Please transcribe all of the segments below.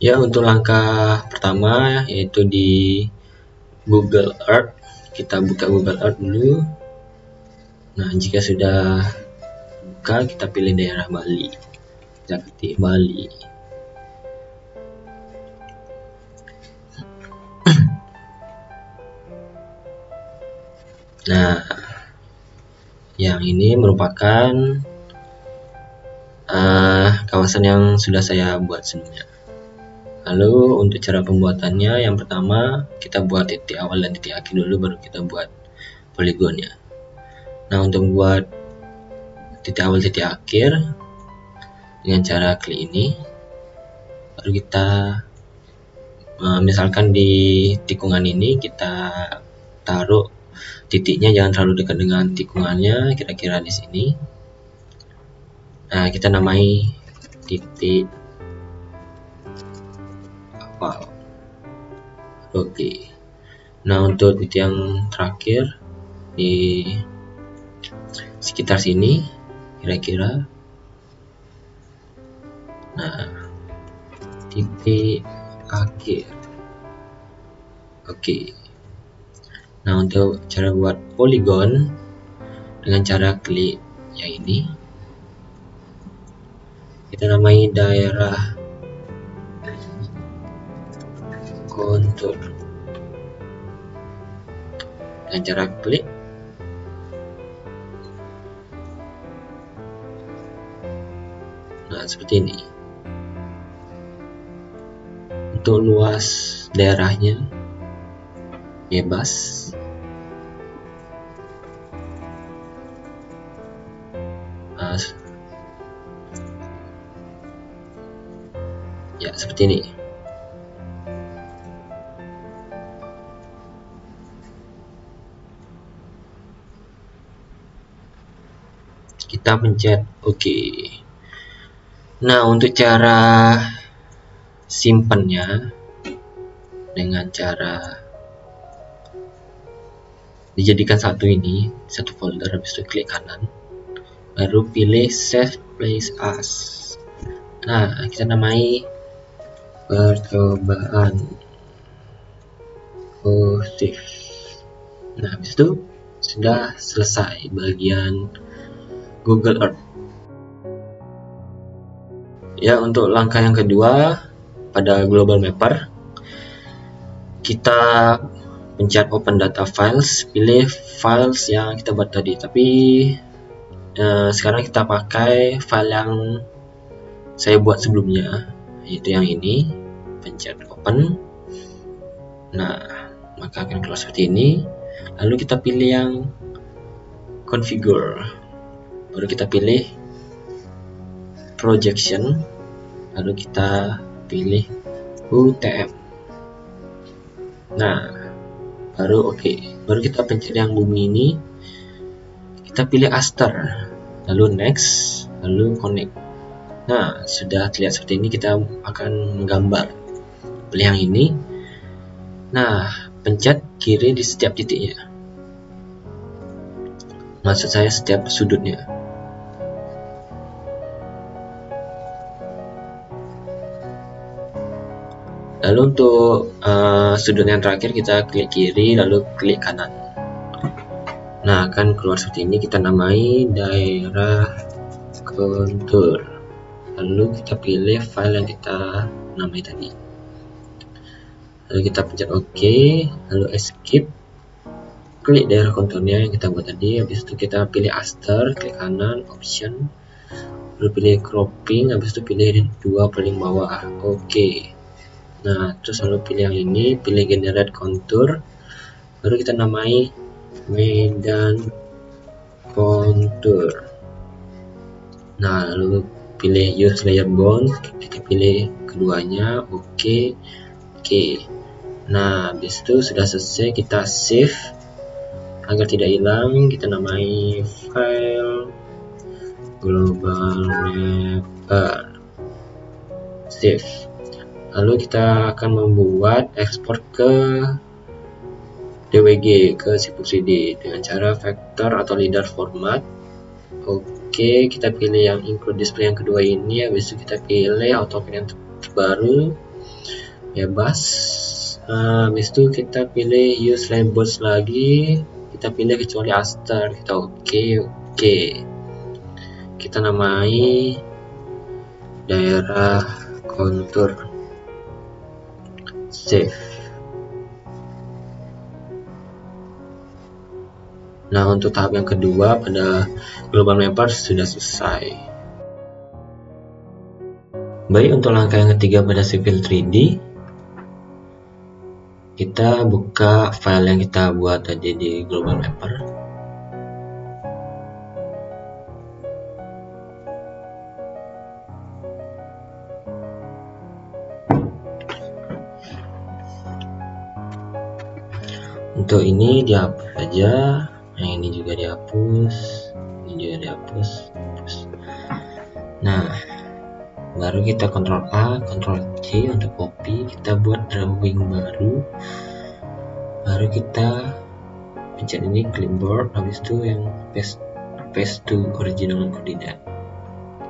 Ya, untuk langkah pertama yaitu di Google Earth. Kita buka Google Earth dulu. Nah, jika sudah buka, kita pilih daerah Bali. Kita ketik Bali. Nah, yang ini merupakan kawasan yang sudah saya buat sebelumnya. Lalu untuk cara pembuatannya, yang pertama kita buat titik awal dan titik akhir dulu, baru kita buat poligonnya. Nah, untuk buat titik awal titik akhir dengan cara klik ini, baru kita misalkan di tikungan ini kita taruh titiknya jangan terlalu dekat dengan tikungannya, kira-kira di sini. Nah, kita namai titik awal. Oke. Nah, untuk titik yang terakhir di sekitar sini kira-kira. Nah, titik akhir. Oke. Nah, untuk cara buat poligon dengan cara klik yang ini, kita namai daerah kontur. Dengan cara klik, nah seperti ini. Untuk luas daerahnya bebas. Ya, seperti ini. Kita pencet OK. Nah, untuk cara simpannya dengan cara dijadikan satu folder, habis itu klik kanan, baru pilih Save Place As. Nah, kita namai percobaan save. Nah, habis itu sudah selesai bagian Google Earth. Ya, untuk langkah yang kedua pada Global Mapper, kita pencet Open Data Files, pilih files yang kita buat tadi. Tapi sekarang kita pakai file yang saya buat sebelumnya, yaitu yang ini. Pencet Open. Nah, maka akan keluar seperti ini. Lalu kita pilih yang Configure, baru kita pilih Projection, lalu kita pilih UTM. Nah, baru OK. Baru kita pencet yang bumi ini, kita pilih Aster, lalu Next, lalu Connect. Nah, sudah terlihat seperti ini. Kita akan menggambar. Pilih yang ini. Nah, pencet kiri di setiap titiknya. Maksud saya setiap sudutnya. Lalu untuk sudut yang terakhir kita klik kiri lalu klik kanan. Nah, akan keluar seperti ini. Kita namai daerah kontur. Lalu kita pilih file yang kita namai tadi. Lalu kita pencet OK, lalu Escape. Klik daerah konturnya yang kita buat tadi. Habis itu kita pilih Aster, klik kanan, Option, lalu pilih Cropping. Habis itu pilih 2 paling bawah. OK. Nah, terus lalu pilih yang ini, pilih Generate Contour, baru kita namai medan kontur. Nah, lalu pilih Use Layer Bound, kita pilih keduanya, OK. Nah, habis itu sudah selesai, kita save agar tidak hilang. Kita namai file Global Mapper, save. Lalu kita akan membuat ekspor ke DWG, ke Sipuk3D dengan cara vector atau leader format. Oke, kita pilih yang include display yang kedua ini. Habis itu kita pilih AutoCAD yang terbaru. bebas. Habis itu kita pilih use labels lagi, kita pilih kecuali aster, kita oke. Kita namai daerah kontur, save. Nah, untuk tahap yang kedua pada global mapper sudah selesai. Baik, untuk langkah yang ketiga pada Civil 3D, kita buka file yang kita buat tadi di global mapper. Untuk ini dihapus saja, yang ini juga dihapus, ini juga dihapus. Nah, baru kita Ctrl A, Ctrl C untuk copy, kita buat drawing baru, baru kita pencet ini clipboard, habis itu yang paste to original coordinate.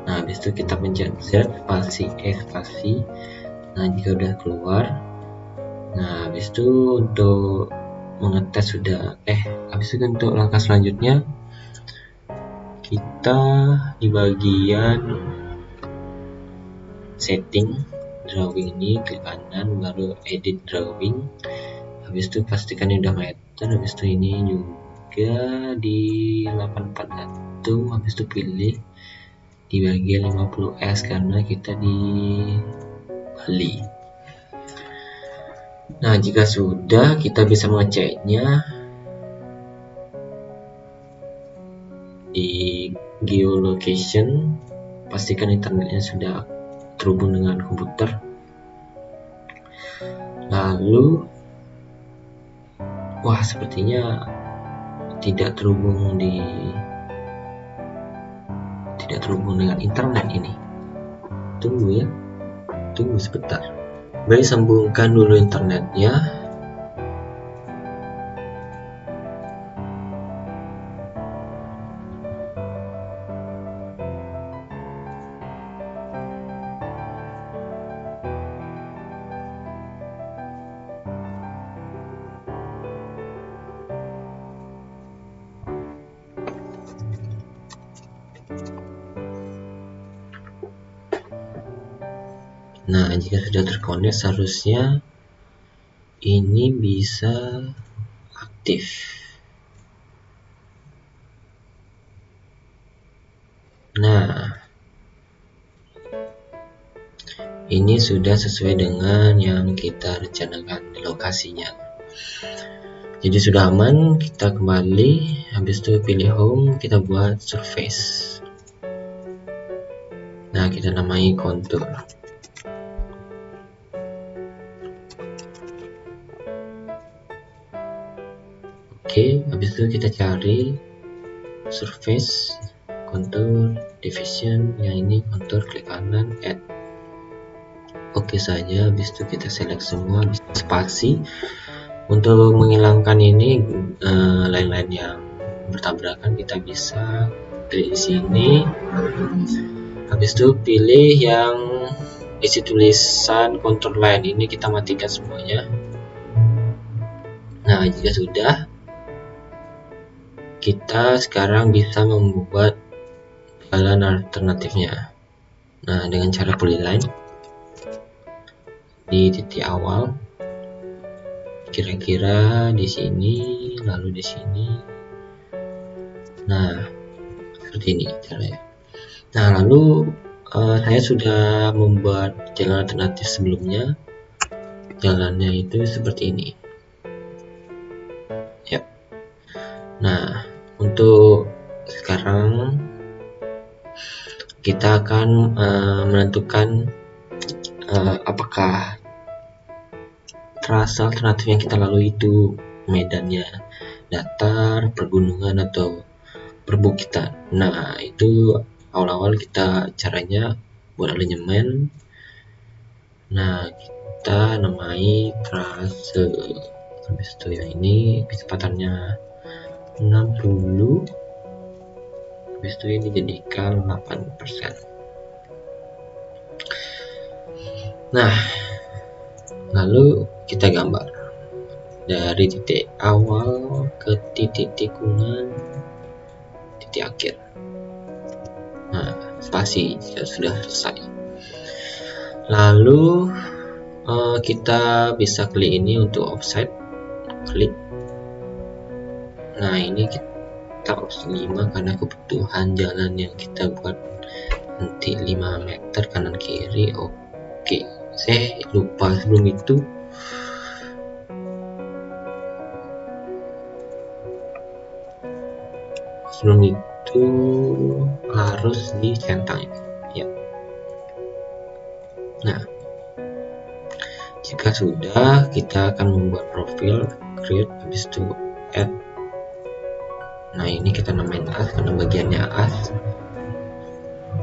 Nah, habis itu kita pencet Z spasi E spasi. Nah, jika udah keluar, nah habis itu untuk mengetes sudah habis itu untuk langkah selanjutnya kita di bagian setting drawing ini klik kanan, baru edit drawing, habis itu pastikan ini udah meter, habis itu ini juga di 841, habis itu pilih di bagian 50S karena kita di Bali. Nah, jika sudah, kita bisa mengeceknya di geolocation, pastikan internetnya sudah terhubung dengan komputer. Lalu, wah, sepertinya tidak terhubung dengan internet ini. Tunggu sebentar. Baik, sambungkan dulu internetnya. Nah, jika sudah terkonek, seharusnya ini bisa aktif. Nah, ini sudah sesuai dengan yang kita rencanakan di lokasinya. Jadi sudah aman, kita kembali, habis itu pilih home, kita buat surface. Nah, kita namai kontur. Oke, habis itu kita cari surface, kontur, division, yang ini kontur, klik kanan, add. Oke saja, habis itu kita select semua, spasi. Untuk menghilangkan ini line-line yang bertabrakan, kita bisa klik di sini. Habis itu pilih yang isi tulisan control line, ini kita matikan semuanya. Nah, jika sudah, kita sekarang bisa membuat jalan alternatifnya. Nah, dengan cara polyline di titik awal, kira-kira di sini, lalu di sini. Nah, seperti ini caranya. Nah, lalu saya sudah membuat jalan alternatif sebelumnya. Jalannya itu seperti ini. Ya. Nah, untuk sekarang kita akan menentukan apakah trase alternatif yang kita lalui itu medannya datar, pergunungan, atau perbukitan. Nah, itu awal-awal kita caranya buat alinyemen. Nah, kita namai trase. Habis itu yang ini kecepatannya 60. Habis itu ini jadikan 8%. Nah, lalu kita gambar dari titik awal ke titik tikungan titik akhir. Nah, spasi sudah selesai. Lalu kita bisa klik ini untuk offset, klik. Nah, ini kita opsi 5 karena kebutuhan jalan yang kita buat nanti 5 meter kanan kiri. Oke, saya lupa sebelum itu harus dicentang ya. Nah, jika sudah, kita akan membuat profil, create, habis itu add. Nah, ini kita namain as karena bagiannya as.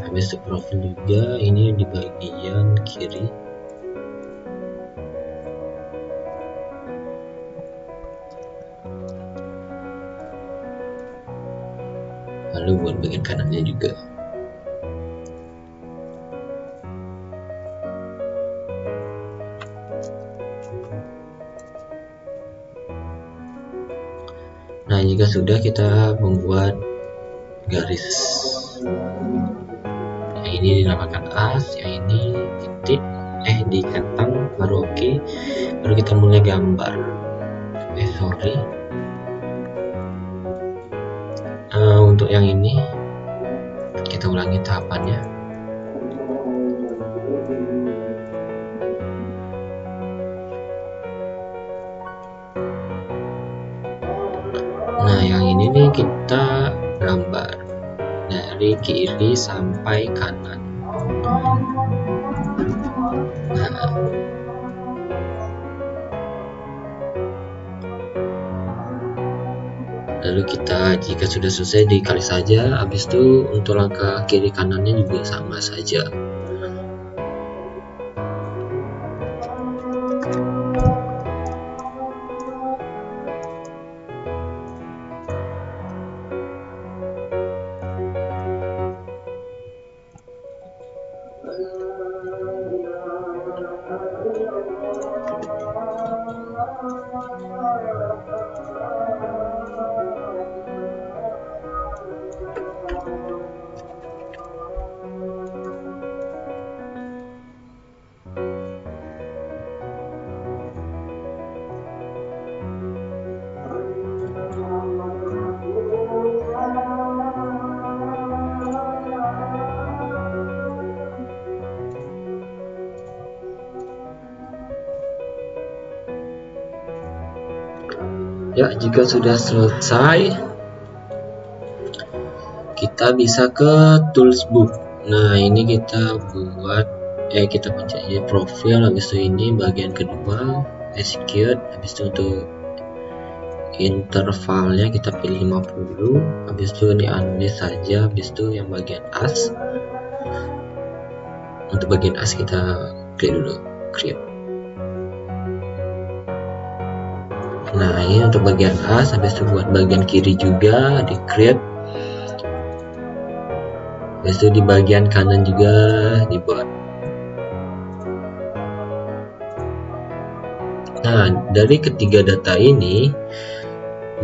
Habis itu profil juga, ini di bagian kiri. Lalu buat bagian kanannya juga. Nah, jika sudah, kita membuat garis. Yang ini dinamakan as, yang ini titik, dicentang, baru oke. Baru kita mulai gambar. Untuk yang ini kita ulangi tahapannya. Nah, yang ini nih kita gambar dari kiri sampai kanan. Nah, lalu kita jika sudah selesai dikali saja. Habis itu untuk langkah kiri kanannya juga sama saja. Ya, jika sudah selesai, kita bisa ke tools book. Nah, ini kita buat kita pencet profil. Habis itu ini bagian kedua, execute. Habis itu untuk intervalnya kita pilih 50. Habis itu ini unlist saja. Habis itu yang bagian as, untuk bagian as kita klik dulu create. Nah, ini untuk bagian as. Habis itu buat bagian kiri juga di create. Habis itu di bagian kanan juga dibuat. Nah, dari ketiga data ini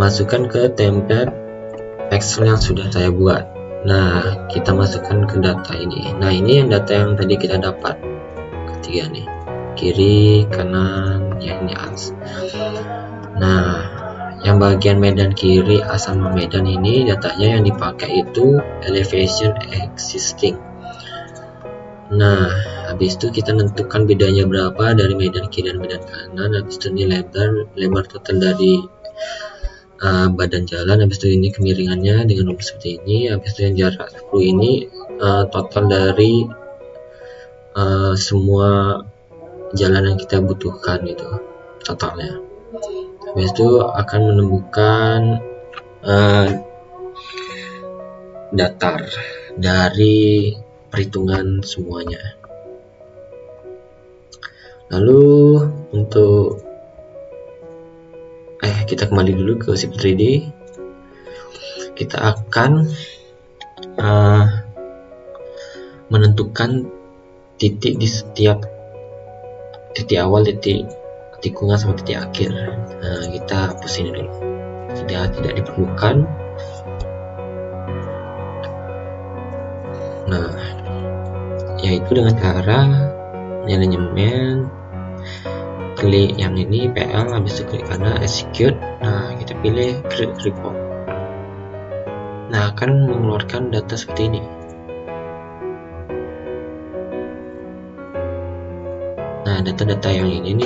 masukkan ke template Excel yang sudah saya buat. Nah, kita masukkan ke data ini. Nah, ini yang data yang tadi kita dapat. Ketiga nih, kiri, kanan, ya ini as. Nah, yang bagian medan kiri as sama medan ini datanya yang dipakai itu elevation existing. Nah, habis itu kita tentukan bedanya berapa dari medan kiri dan medan kanan. Habis itu ini lebar total dari badan jalan. Habis itu ini kemiringannya dengan nomor seperti ini. Habis itu yang jarak 10 ini total dari semua jalan yang kita butuhkan itu totalnya. Habis itu akan menemukan datar dari perhitungan semuanya. Lalu untuk kita kembali dulu ke Civil 3D. Kita akan menentukan titik di setiap titik awal, titik tikungan sama titik akhir. Nah, kita hapus ini dulu, sudah tidak diperlukan. Nah, yaitu dengan cara manajemen, klik yang ini PL, habis itu klik kanan execute. Nah, kita pilih create report. Nah, akan mengeluarkan data seperti ini. Nah, data-data yang ini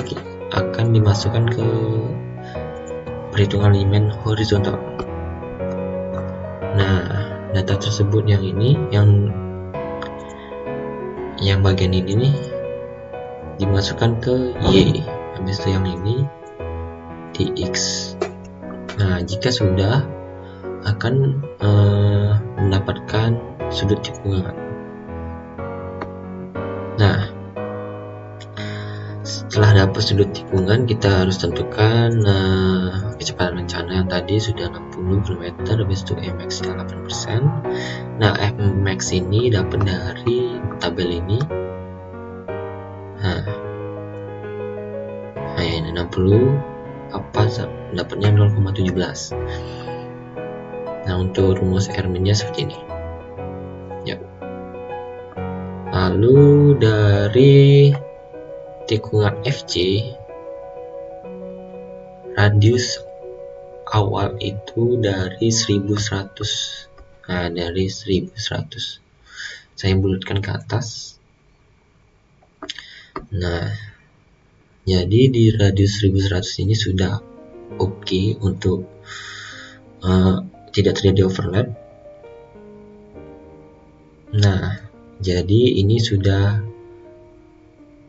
akan dimasukkan ke perhitungan elemen horizontal. Nah, data tersebut yang ini, yang bagian ini nih, dimasukkan ke Y, habis itu yang ini di X. Nah, jika sudah, akan mendapatkan sudut tikungan. Nah, setelah dapat sudut tikungan, kita harus tentukan kecepatan rencana yang tadi sudah 60 km, habis itu Max 8%. Nah, Max ini dapat dari tabel ini. Nah ini 60, apa dapatnya 0,17. Nah, untuk rumus R-nya seperti ini. Ya. Lalu dari tikungan FC, radius awal itu dari 1100. Nah, dari 1100 saya bulatkan ke atas. Nah, jadi di radius 1100 ini sudah oke untuk tidak terjadi overlap. Nah, jadi ini sudah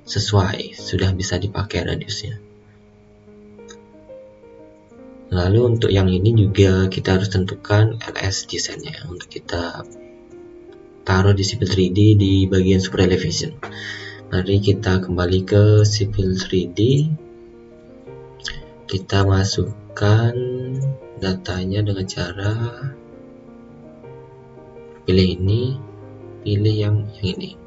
sesuai, sudah bisa dipakai radiusnya. Lalu untuk yang ini juga kita harus tentukan LS desainnya untuk kita taruh di Civil 3D di bagian super elevation. Mari kita kembali ke Civil 3D, kita masukkan datanya dengan cara pilih ini, pilih yang ini,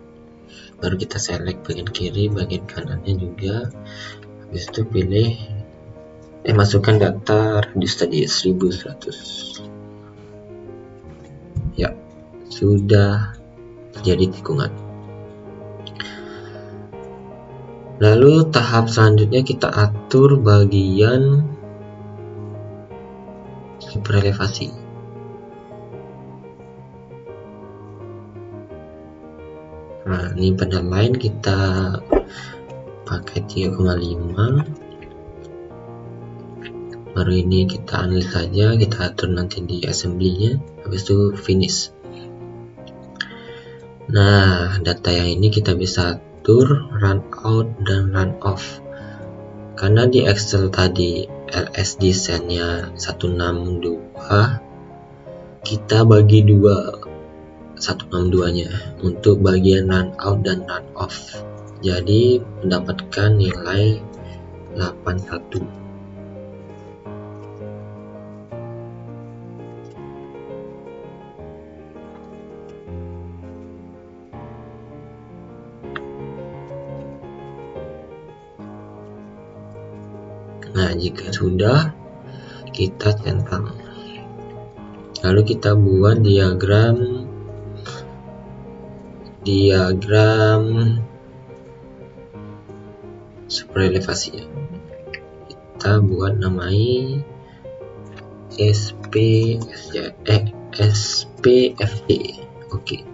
baru kita select bagian kiri, bagian kanannya juga, habis itu pilih masukkan data radius tadi 1100. Ya, sudah jadi tikungan. Lalu tahap selanjutnya kita atur bagian super elevasi. Nah, ini pada line kita pakai 3,5. Baru ini kita analis saja, kita atur nanti di assembly-nya, habis itu finish. Nah, data yang ini kita bisa atur run out dan run off. Karena di Excel tadi LS desainnya 162, kita bagi dua 162-nya untuk bagian run out dan run off. Jadi mendapatkan nilai 81. Nah, jika sudah, kita centang. Lalu kita buat diagram super elevasi. Kita buat namai SPFD. Oke.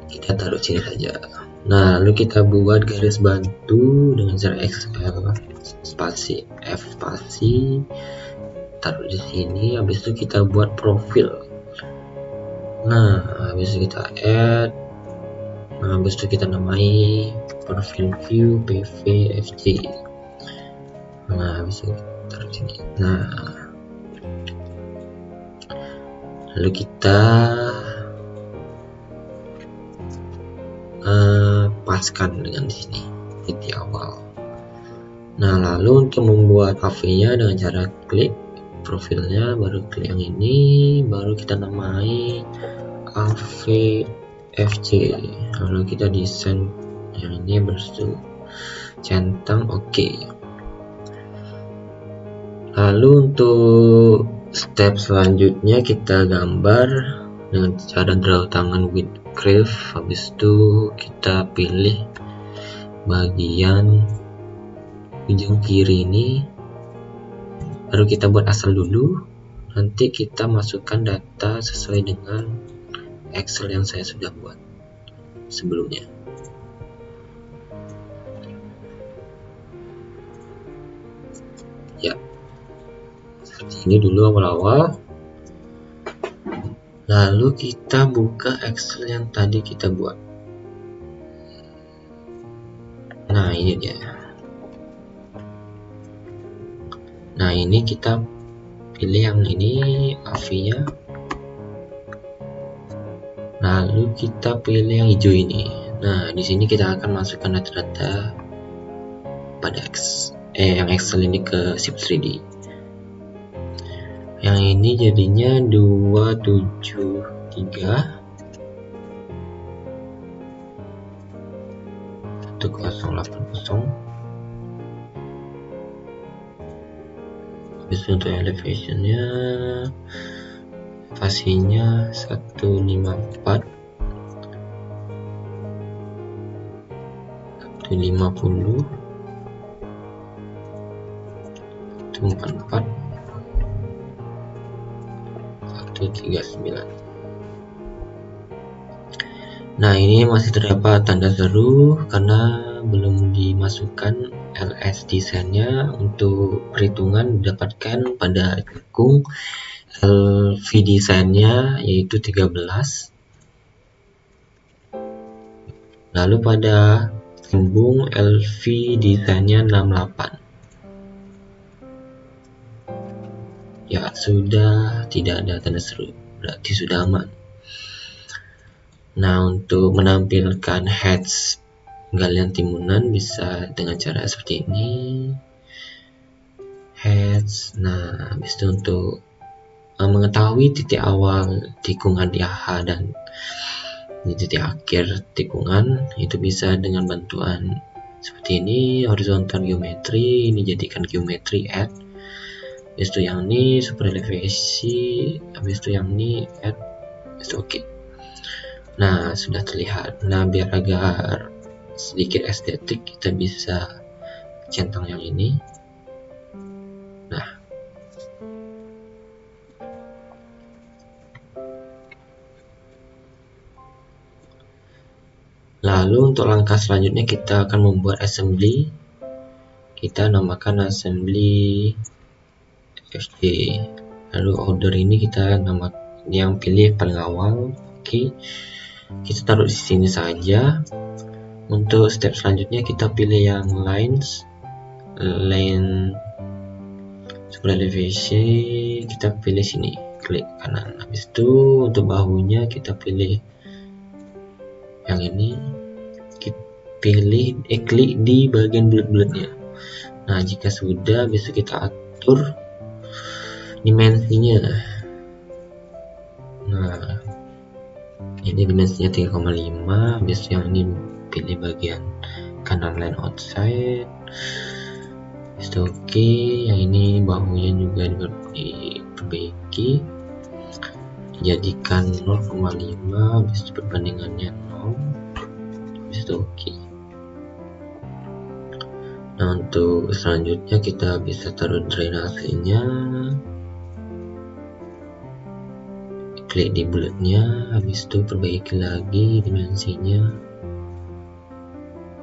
Kita taruh sini saja. Nah, lalu kita buat garis bantu dengan cara XL spasi F spasi, taruh di sini. Habis itu kita buat profil. Nah, habis itu kita add. Nah, habis itu kita namai profil view PVFC. Nah, habis itu kita taruh di sini. Nah, lalu kita paskan dengan sini titik awal. Nah, lalu untuk membuat AV-nya dengan cara klik profilnya, baru klik yang ini, baru kita namai AVFC. Lalu kita desain yang ini, bersu centang oke. Lalu untuk step selanjutnya kita gambar dengan cara draw tangan with curve. Habis itu kita pilih bagian ujung kiri ini, baru kita buat asal dulu. Nanti kita masukkan data sesuai dengan Excel yang saya sudah buat sebelumnya. Ya, seperti ini dulu awal-awal. Lalu kita buka Excel yang tadi kita buat. Nah, ini dia. Nah, ini kita pilih yang ini AV-nya. Lalu kita pilih yang hijau ini. Nah, di sini kita akan masukkan data-data pada yang Excel ini ke Sheet 3D. Yang ini jadinya 273 1080. Habis untuk elevationnya, spasinya 154 150 144 139. Nah, ini masih terdapat tanda seru karena belum dimasukkan LS desainnya. Untuk perhitungan didapatkan pada cekung LV desainnya yaitu 13. Lalu pada sembung LV desainnya 68. Ya, sudah tidak ada tanda seru, berarti sudah aman. Nah, untuk menampilkan heads galian timunan bisa dengan cara seperti ini. Heads. Nah, habis itu untuk mengetahui titik awal tikungan di AH dan di titik akhir tikungan, itu bisa dengan bantuan seperti ini, horizontal geometry. Ini jadikan geometry add. Habis itu yang ini super elevasi. Habis itu yang ini add. Habis itu oke. Nah, sudah terlihat. Nah, biar agar sedikit estetik, kita bisa centang yang ini. Nah, lalu untuk langkah selanjutnya kita akan membuat assembly. Kita namakan assembly FD. Lalu order ini kita yang pilih paling awal. Oke. Kita taruh di sini saja. Untuk step selanjutnya kita pilih yang line super elevation, kita pilih sini, klik kanan. Habis itu untuk bahunya kita pilih yang ini, kita pilih klik di bagian bulat-bulatnya. Nah, jika sudah, bisa kita atur dimensinya. Nah, ini dimensinya 3,5. Habis yang ini pilih bagian kanan line outside. Itu oke. Yang ini bahunya juga diperbaiki, dijadikan 0,5. Habis itu perbandingannya 0. Habis itu oke. Nah, untuk selanjutnya kita bisa taruh drainasenya. Klik di bulatnya, habis itu perbaiki lagi dimensinya,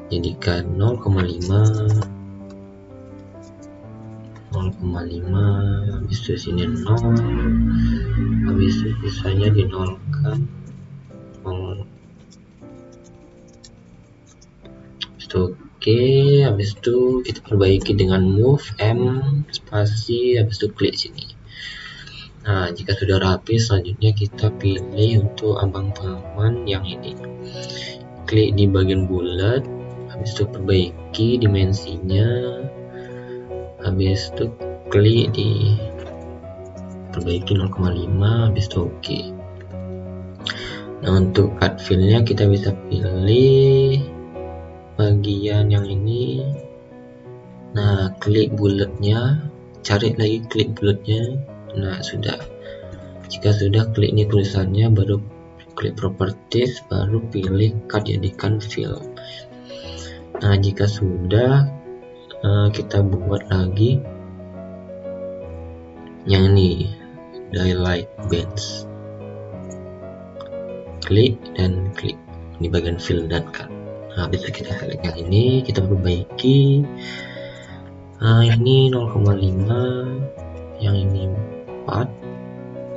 jadikan 0,5, habis itu sini 0, habis itu sisanya dinolkan 0. Habis itu oke. Habis itu kita perbaiki dengan move M spasi, habis itu klik sini. Nah, jika sudah rapi, selanjutnya kita pilih untuk abang pengaman yang ini. Klik di bagian bulat, habis itu perbaiki dimensinya, habis itu klik di perbaiki 0,5, habis itu oke. Nah, untuk cut fill-nya kita bisa pilih bagian yang ini. Nah, klik bulatnya, cari lagi klik bulatnya. Nah, sudah. Jika sudah, klik ini tulisannya, baru klik properties, baru pilih cut, jadikan fill. Nah, jika sudah, kita buat lagi yang ini, daylight bands. Klik dan klik di bagian fill dan cut. Nah, bisa kita select yang ini, kita perbaiki. Ini 0,5, yang ini 4,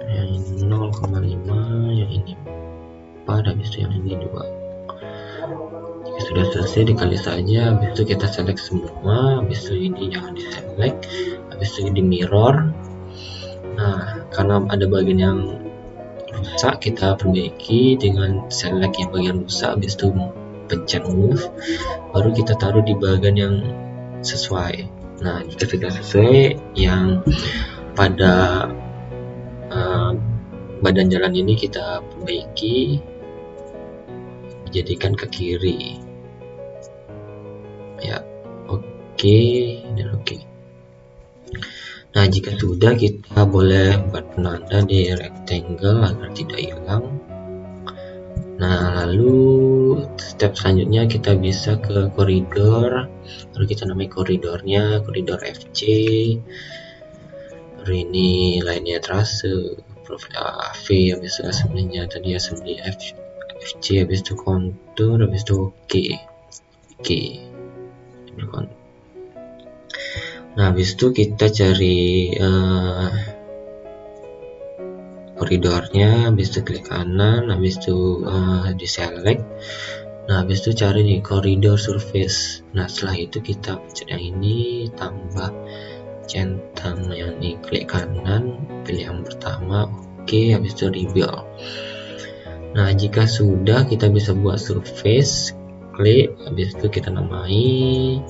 yang ini 0,5, yang ini 4, habis itu yang ini 2. Jika sudah selesai, dikali saja, habis itu kita select semua, habis itu ini jangan di select, habis itu di mirror. Nah, karena ada bagian yang rusak, kita perbaiki dengan select yang bagian rusak, habis itu pencet move, baru kita taruh di bagian yang sesuai. Nah, jika sudah sesuai, yang pada badan jalan ini kita perbaiki, jadikan ke kiri. Ya, oke dan oke. Nah, jika sudah, kita boleh buat penanda di rectangle agar tidak hilang. Nah, lalu step selanjutnya kita bisa ke koridor, lalu kita namai koridornya koridor FC. Lalu ini lainnya trase, profil AV, habis itu assembly-nya tadi assembly FC, habis itu kontur, habis itu oke. Nah, habis itu kita cari koridornya, habis itu klik kanan, habis itu di select. Nah, habis itu cari nih koridor surface. Nah, setelah itu kita pencet yang ini, tambah centang yang ini, klik kanan, pilih yang pertama, oke, habis itu rebuild. Nah, jika sudah, kita bisa buat surface, klik, habis itu kita namai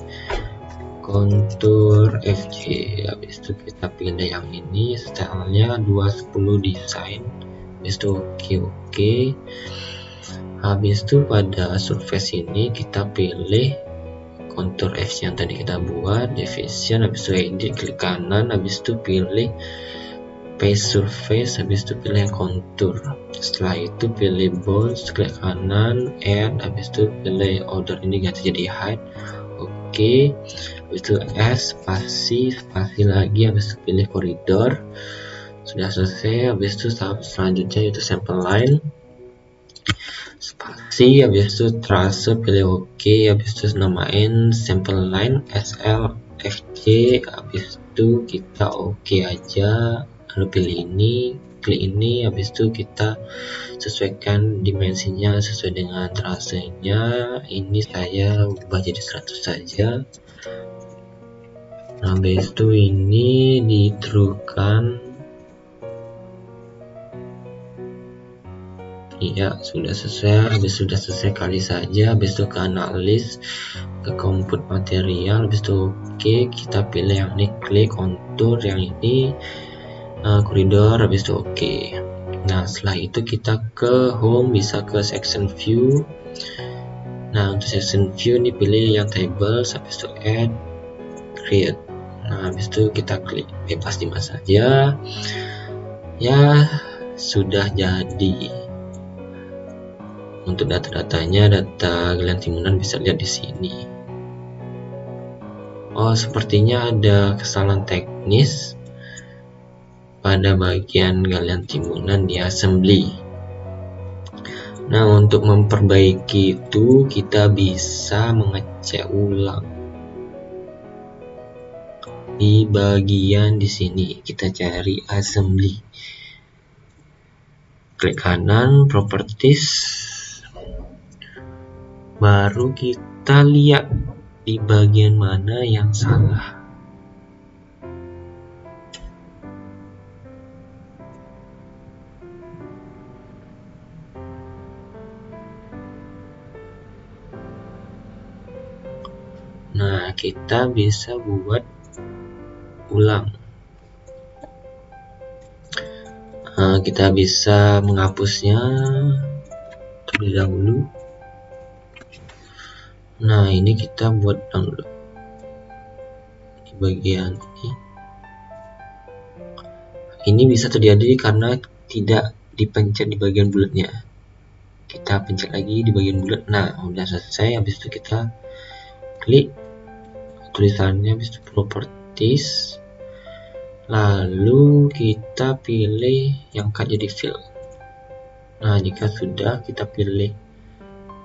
kontur FC, habis itu kita pilih yang ini, stylenya 210 design, habis itu oke. Habis itu pada surface ini kita pilih kontur FC yang tadi kita buat, division, habis itu edit, klik kanan, habis itu pilih paste surface, habis itu pilih yang kontur. Setelah itu pilih bounce, klik kanan, add, habis itu pilih order ini ganti jadi height, oke. Habis itu spasi lagi, habis itu pilih koridor. Sudah selesai. Habis itu tahap selanjutnya yaitu sample line, spasi, habis itu trace, pilih oke. Habis itu namain sample line SLFC, habis itu kita oke aja, lalu pilih ini, klik ini, habis itu kita sesuaikan dimensinya sesuai dengan trasenya. Ini saya ubah jadi 100 saja. Nah, habis itu ini diterukan. Iya, sudah selesai. Habis sudah selesai, kali saja. Habis itu ke analis, ke compute material, habis itu oke, kita pilih yang ini, klik kontur, yang ini koridor, habis itu oke. Nah, setelah itu kita ke home, bisa ke section view. Nah, untuk section view ini pilih yang table, habis itu add, create. Nah, habis itu kita klik bebas di mana saja. Ya, sudah jadi. Untuk data-datanya, data Galian Timunan bisa lihat di sini. Oh, sepertinya ada kesalahan teknis pada bagian Galian Timunan di assembly. Nah, untuk memperbaiki itu kita bisa mengecek ulang. Di bagian di sini kita cari assembly, klik kanan, properties, baru kita lihat di bagian mana yang salah. Nah, kita bisa buat ulang. Kita bisa menghapusnya terlebih dahulu. Nah, ini kita buat download di bagian ini. Ini bisa terjadi karena tidak dipencet di bagian bulatnya. Kita pencet lagi di bagian bulat. Nah, udah selesai. Habis itu kita klik tulisannya, habis itu properties. Lalu kita pilih yang cut jadi fill. Nah, jika sudah, kita pilih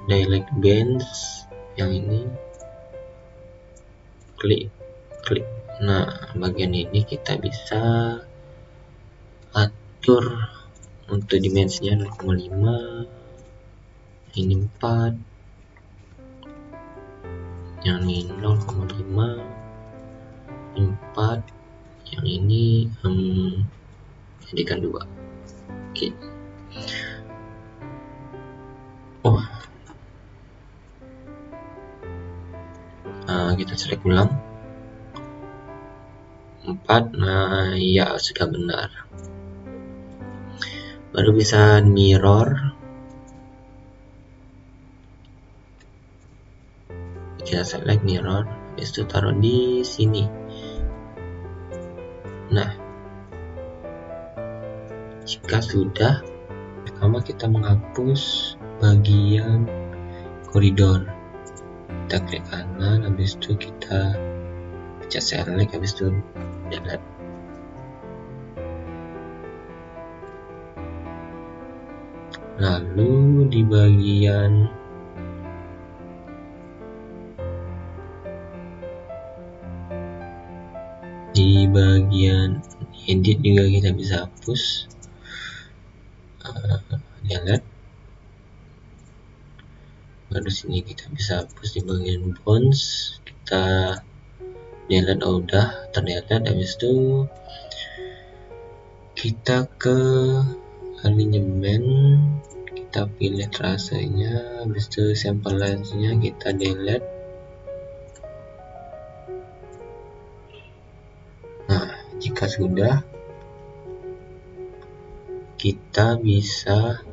dialect bands yang ini. Klik. Nah, bagian ini kita bisa atur untuk dimensinya 0,5, ini 4, yang ini 0,5, 4, yang ini jadikan 2. Oke. Kita select ulang 4. Nah, ya sudah benar. Baru bisa mirror. Kita select mirror, habis itu taruh di sini. Nah, jika sudah, pertama kita menghapus bagian koridor. Kita klik kanan, habis itu kita pencet select, habis itu delete. Lalu di bagian edit juga kita bisa hapus, delete. Baru sini kita bisa hapus di bagian bones, kita delete. Udah terdelete. Habis itu kita ke alignment, kita pilih trasenya, habis itu sample lens-nya kita delete. Nah, jika sudah, kita bisa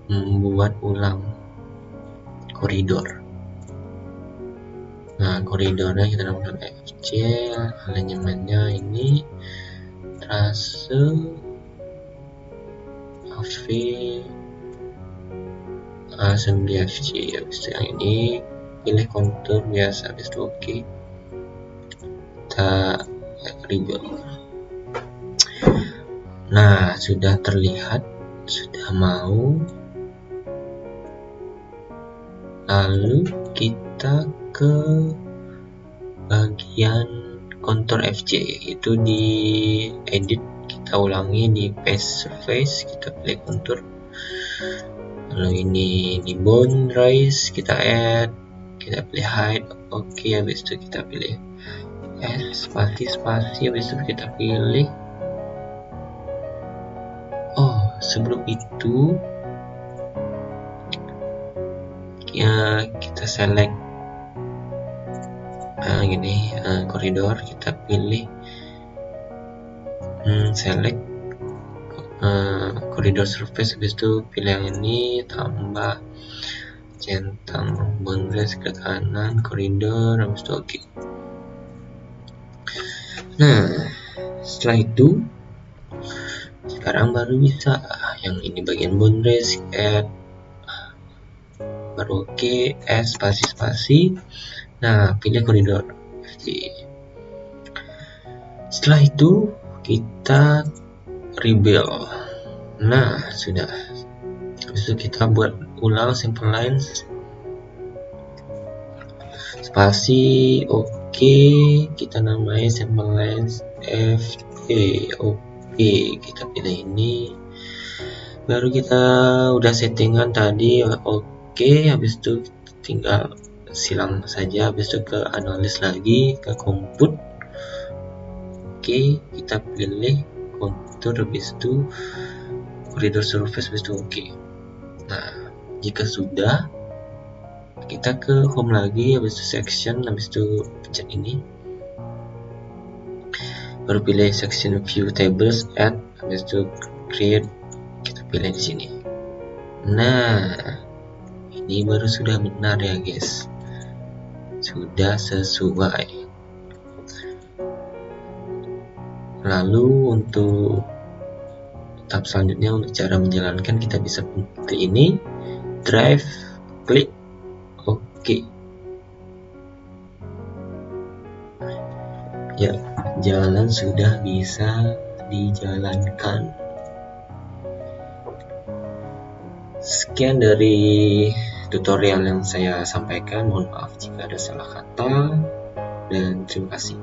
membuat ulang koridor. Nah, koridornya kita lakukan FC, alignmentnya ini trase AV assembly FC. Habis itu yang ini pilih kontur biasa, habis itu oke. Kita rebuild. Nah, sudah terlihat, sudah mau. Lalu kita ke bagian kontur FC, itu di edit, kita ulangi di paste surface, kita pilih kontur. Lalu ini di bone rise, kita add, kita pilih height, oke. Habis itu kita pilih spasi, habis itu kita pilih. Sebelum itu ya kita select gini, koridor, kita pilih select koridor surface, habis itu pilih yang ini, tambah centang boundaries ke kanan koridor, habis itu oke. Nah, setelah itu sekarang baru bisa yang ini bagian boundaries, add, baru oke, add spasi. Nah, pilih koridor FC. Setelah itu kita rebuild. Nah, sudah. Habis itu kita buat ulang simple lines, spasi, oke. Kita namai simple lines FA, oke. Kita pilih ini. Baru kita udah settingan tadi, oke. Habis itu tinggal silang saja, habis itu ke analis lagi, ke compute. Oke, kita pilih kontur, habis itu koridor surface, habis itu oke. Nah, jika sudah, kita ke home lagi, habis itu section, habis itu pencet ini, baru pilih section view tables, add, habis itu create Kita pilih di sini. Nah, ini baru sudah benar ya guys, sudah sesuai. Lalu untuk tahap selanjutnya, untuk cara menjalankan, kita bisa klik ini, drive, klik OK. Ya, jalan sudah bisa dijalankan. Sekian dari tutorial yang saya sampaikan. Mohon maaf jika ada salah kata, dan terima kasih.